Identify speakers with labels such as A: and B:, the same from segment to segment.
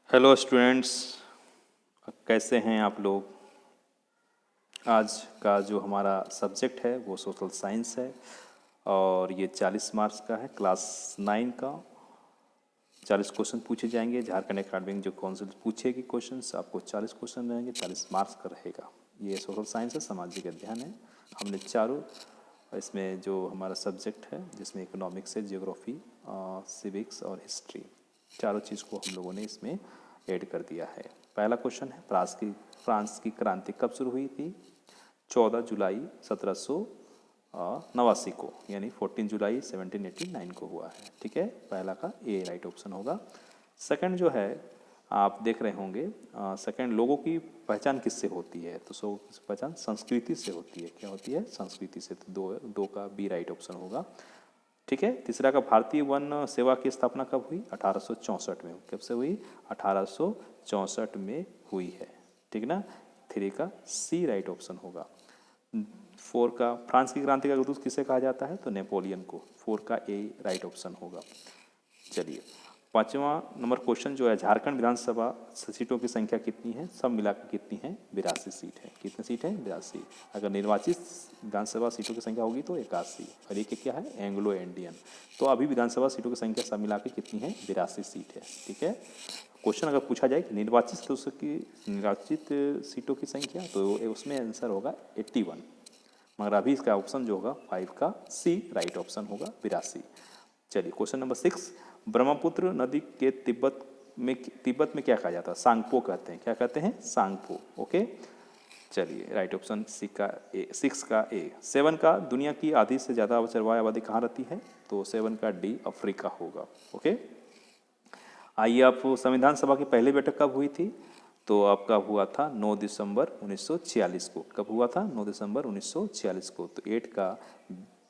A: Hello students, कैसे हैं आप लोग। आज का जो हमारा सब्जेक्ट है वो सोशल साइंस है और ये 40 मार्क्स का है। क्लास 9 का 40 क्वेश्चन पूछे जाएंगे। झारखंड एकेडमिक जो काउंसिल पूछेगी क्वेश्चंस, आपको 40 क्वेश्चन रहेंगे, 40 मार्क्स का रहेगा। ये सोशल साइंस है, सामाजिक अध्ययन है। हमने चारों इसमें जो हमारा सब्जेक्ट है जिसमें इकोनॉमिक्स है, जियोग्राफी, सिविक्स और हिस्ट्री, चारों चीज़ को हम लोगों ने इसमें ऐड कर दिया है। पहला क्वेश्चन है, फ्रांस की क्रांति कब शुरू हुई थी? 14 जुलाई 1789 को, यानी 14 जुलाई 1789 को हुआ है। ठीक है, पहला का ए राइट ऑप्शन होगा। सेकंड जो है, आप देख रहे होंगे, सेकंड लोगों की पहचान किससे होती है? तो पहचान संस्कृति से होती है। क्या होती है? संस्कृति से। तो दो का बी राइट ऑप्शन होगा। ठीक है, तीसरा का भारतीय वन सेवा की स्थापना कब हुई? 1864 में। कब से हुई? 1864 में हुई है। ठीक ना, थ्री का सी राइट ऑप्शन होगा। फोर का फ्रांस की क्रांति का दूत किसे कहा जाता है? तो नेपोलियन को। फोर का ए राइट ऑप्शन होगा। चलिए, पांचवा नंबर क्वेश्चन जो है, झारखंड विधानसभा सीटों की संख्या कितनी है? सब मिलाकर कितनी है? 82 सीट है। कितनी सीट है? 82। अगर निर्वाचित विधानसभा सीटों की संख्या होगी तो 81, और ये क्या है? Anglo Indian. तो अभी विधानसभा सीटों की संख्या सब मिलाकर कितनी है? 82 सीट है। ठीक है, क्वेश्चन अगर पूछा जाए कि निर्वाचित सीटों की संख्या, तो उसमें आंसर होगा 81, मगर अभी इसका ऑप्शन जो होगा 5 का सी राइट ऑप्शन होगा, 82। चलिए, क्वेश्चन नंबर 6, ब्रह्मपुत्र नदी के तिब्बत में क्या कहा जाता है? सांगपो कहते हैं। क्या कहते हैं? सांगपो। ओके, चलिए, राइट ऑप्शन सी का ए, 6 का ए। 7 का दुनिया की आधी से ज़्यादा चरवाहा आबादी कहाँ रहती है? तो 7 का डी अफ्रीका होगा। ओके, आइए, आप संविधान सभा की पहली बैठक कब हुई थी? तो आपका हुआ था 9 दिसंबर 1946 को। कब हुआ था? 9 दिसंबर 1946 को। तो 8 का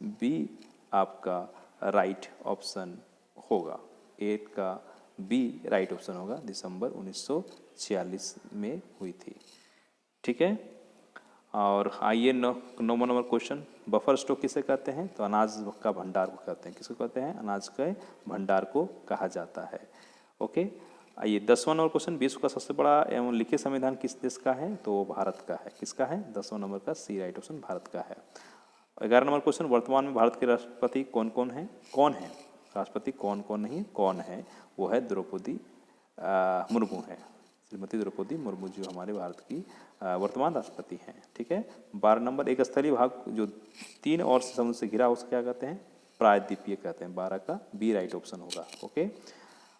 A: बी आपका राइट ऑप्शन होगा। 8 का बी राइट ऑप्शन होगा, दिसंबर 1946 में हुई थी। ठीक है, और आइए नौवां नंबर क्वेश्चन, बफर स्टॉक किसे कहते हैं? तो अनाज का भंडार को कहते हैं। किसको कहते हैं? अनाज के भंडार को कहा जाता है। ओके, आइए 10वां नंबर क्वेश्चन, विश्व का सबसे बड़ा एवं लिखित संविधान किस देश का है? तो भारत का है। किसका है? 10वां नंबर का सी राइट ऑप्शन भारत का है। 11 नंबर क्वेश्चन, वर्तमान में भारत के राष्ट्रपति कौन कौन है? कौन है राष्ट्रपति? कौन कौन नहीं, कौन है? वो है द्रौपदी मुर्मू है। श्रीमती द्रौपदी मुर्मू जो हमारे भारत की वर्तमान राष्ट्रपति हैं। ठीक है, 12 नंबर, एक स्थलीय भाग जो 3 और समुद्र से घिरा हो, उसको क्या कहते हैं? प्रायद्वीपीय कहते हैं। 12 का बी राइट ऑप्शन होगा। ओके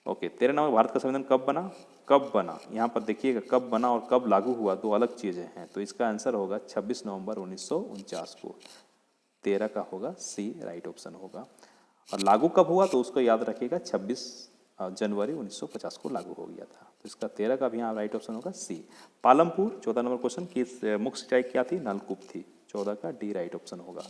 A: ओके, 13 नंबर, भारत का संविधान कब बना? कब बना, यहाँ पर देखिएगा, कब बना और कब लागू हुआ, दो अलग चीज़ें हैं। तो इसका आंसर होगा 26 नवंबर 1949 को। 13 का होगा सी राइट ऑप्शन होगा। और लागू कब हुआ तो उसको याद रखिएगा, 26 जनवरी 1950 को लागू हो गया था। तो इसका 13 का भी यहाँ राइट ऑप्शन होगा सी। पालमपुर 14 नंबर क्वेश्चन की मुख्य सिंचाई क्या थी? नलकूप थी। 14 का डी राइट ऑप्शन होगा।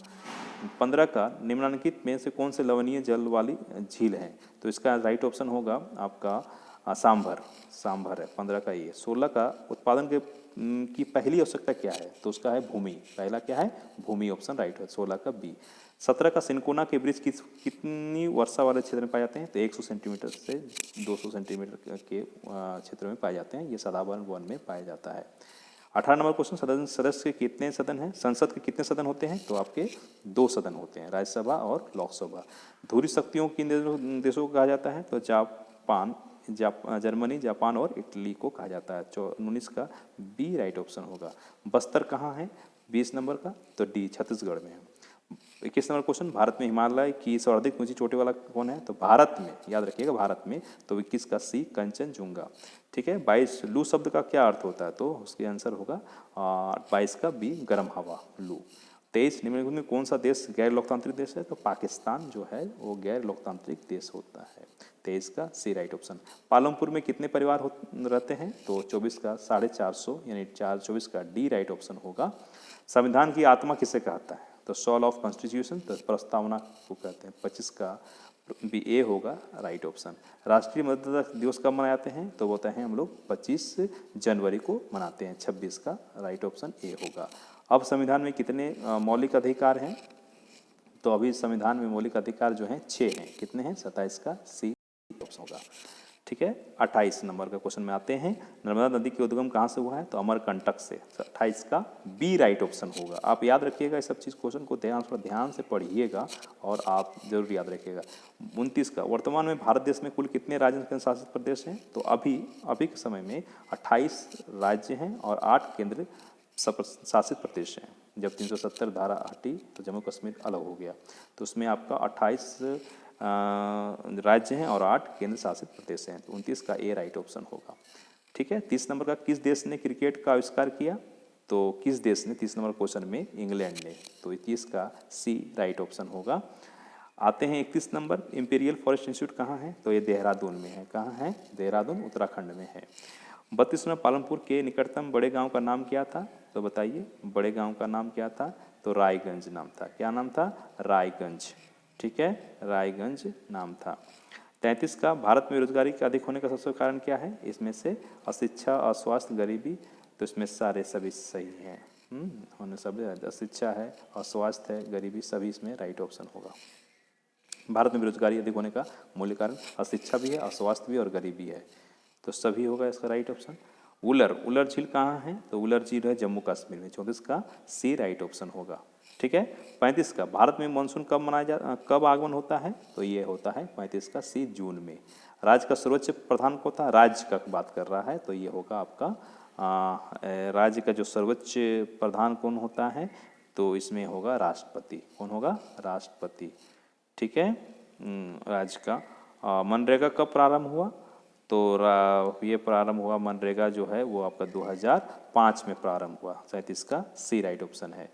A: 15 का निम्नलिखित में से कौन से लवणीय जल वाली झील है? तो इसका राइट ऑप्शन होगा आपका सांभर। सांभर है 15 का ये। 16 का उत्पादन के की पहली आवश्यकता क्या है? तो उसका है भूमि। पहला क्या है? भूमि, ऑप्शन राइट है 16 का बी। 17 का सिनकोना के वृक्ष कितनी वर्षा वाले क्षेत्र में पाए जाते हैं? तो 100 सेंटीमीटर से 200 सेंटीमीटर के क्षेत्र में पाए जाते हैं। ये सदाबहार वन में पाया जाता है। 18 नंबर क्वेश्चन, सदस्य के कितने सदन हैं? संसद के कितने सदन होते हैं? तो आपके 2 सदन होते हैं, राज्यसभा और लोकसभा। धुरी शक्तियों किन देशों को कहा जाता है? तो जर्मनी, जापान और इटली को कहा जाता है। 19 का बी राइट ऑप्शन होगा। बस्तर कहाँ है? 20 नंबर का, तो डी छत्तीसगढ़ में है। 21 नंबर क्वेश्चन, भारत में हिमालय की सर्वाधिक ऊंची चोटी वाला कौन है? तो भारत में, याद रखिएगा भारत में, तो 21 का सी कंचनजुंगा। ठीक है, 22 लू शब्द का क्या अर्थ होता है? तो उसके आंसर होगा 22 का बी गर्म हवा, लू। 23 निम्नलिखित में कौन सा देश गैर लोकतांत्रिक देश है? तो पाकिस्तान जो है वो गैर लोकतांत्रिक देश होता है। 23 का सी राइट ऑप्शन। पालमपुर में कितने परिवार रहते हैं? तो 24 का 450, यानी 24 का डी राइट ऑप्शन होगा। संविधान की आत्मा किसे कहता है? तो सोल ऑफ कॉन्स्टिट्यूशन, तो प्रस्तावना को कहते हैं। 25 का बी ए होगा राइट ऑप्शन। राष्ट्रीय मतदाता दिवस कब मनाते हैं? तो होता है हम लोग 25 जनवरी को मनाते हैं। 26 का राइट ऑप्शन ए होगा। अब संविधान में कितने मौलिक अधिकार हैं? तो अभी संविधान में मौलिक अधिकार जो हैं 6 हैं। कितने हैं? 27 का सी ऑप्शन होगा। ठीक है। 28 नंबर का क्वेश्चन में आते हैं, नर्मदा नदी की उद्गम कहाँ से हुआ है, तो अमरकंटक से। 28 का बी राइट ऑप्शन होगा। आप याद रखिएगा ये सब चीज़, क्वेश्चन को ध्यान से पढ़िएगा और आप जरूर याद रखिएगा। 29 का, वर्तमान में भारत देश में कुल कितने राज्य केंद्र शासित प्रदेश हैं, तो अभी के समय में 28 राज्य हैं और 8 केंद्र शासित प्रदेश हैं। जब 370 धारा हटी तो जम्मू कश्मीर अलग हो गया, तो उसमें आपका 28 राज्य हैं और 8 केंद्र शासित प्रदेश हैं, तो 29 का ए राइट ऑप्शन होगा। ठीक है। 30 नंबर का, किस देश ने क्रिकेट का आविष्कार किया, तो किस देश ने, 30 नंबर क्वेश्चन में इंग्लैंड ने, तो 31 का सी राइट ऑप्शन होगा। आते हैं 31 नंबर, इंपीरियल फॉरेस्ट इंस्टीट्यूट कहाँ है, तो ये देहरादून में है। कहाँ है, देहरादून उत्तराखंड में है। 32 में, पालमपुर के निकटतम बड़े गांव का नाम क्या था, तो बताइए बड़े गांव का नाम क्या था, तो रायगंज नाम था। क्या नाम था, रायगंज। ठीक है, रायगंज नाम था। 33 का, भारत में बेरोजगारी के अधिक होने का सबसे बड़ा कारण क्या है, इसमें से अशिक्षा, अस्वास्थ्य, गरीबी, तो इसमें सारे सभी सही हैं। होने सब अशिक्षा है, अस्वास्थ्य है, गरीबी, सभी इसमें राइट ऑप्शन होगा। भारत में बेरोजगारी अधिक होने का मूल कारण अशिक्षा भी है, अस्वास्थ्य भी और गरीबी है, तो सभी होगा इसका राइट ऑप्शन। उलर झील कहाँ है, तो उलर झील है जम्मू कश्मीर में। 34 का सी राइट ऑप्शन होगा। ठीक है। 35 का, भारत में मानसून कब आगमन होता है, तो ये होता है 35 का सी, जून में। राज्य का सर्वोच्च प्रधान होता है, राज्य का बात कर रहा है, तो ये होगा आपका राज्य का जो सर्वोच्च प्रधान कौन होता है, तो इसमें होगा राष्ट्रपति। कौन होगा, राष्ट्रपति। ठीक है। राज्य का मनरेगा कब प्रारंभ हुआ, तो ये प्रारंभ हुआ मनरेगा जो है वो आपका 2005 में प्रारंभ हुआ। 37 का सी राइट ऑप्शन है।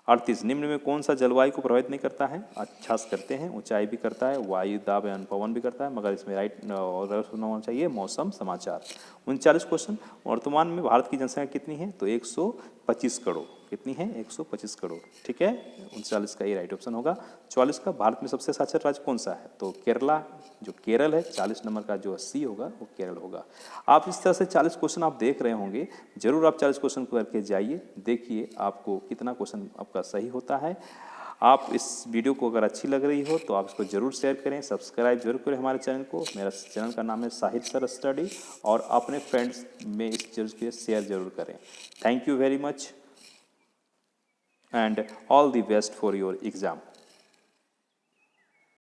A: 38, निम्न में कौन सा जलवायु को प्रभावित नहीं करता है, अच्छा से करते हैं, ऊंचाई भी करता है, वायु दाब एवं पवन भी करता है, मगर इसमें राइट होना चाहिए मौसम समाचार। 39 क्वेश्चन, वर्तमान में भारत की जनसंख्या कितनी है, तो 125 करोड़। कितनी है, 125 करोड़। ठीक है। 39 का ये राइट ऑप्शन होगा। 44 का, भारत में सबसे साक्षर राज्य कौन सा है, तो केरला, जो केरल है। 40 नंबर का जो सी होगा वो केरल होगा। आप इस तरह से 40 क्वेश्चन आप देख रहे होंगे, जरूर आप 40 क्वेश्चन करके जाइए, देखिए आपको कितना क्वेश्चन आपका सही होता है। आप इस वीडियो को अगर अच्छी लग रही हो तो आप इसको जरूर शेयर करें, सब्सक्राइब जरूर करें हमारे चैनल को। मेरा चैनल का नाम है साहिल सर स्टडी, और अपने फ्रेंड्स में इस चीज़ के शेयर जरूर करें। Thank you very much and all the best for your exam.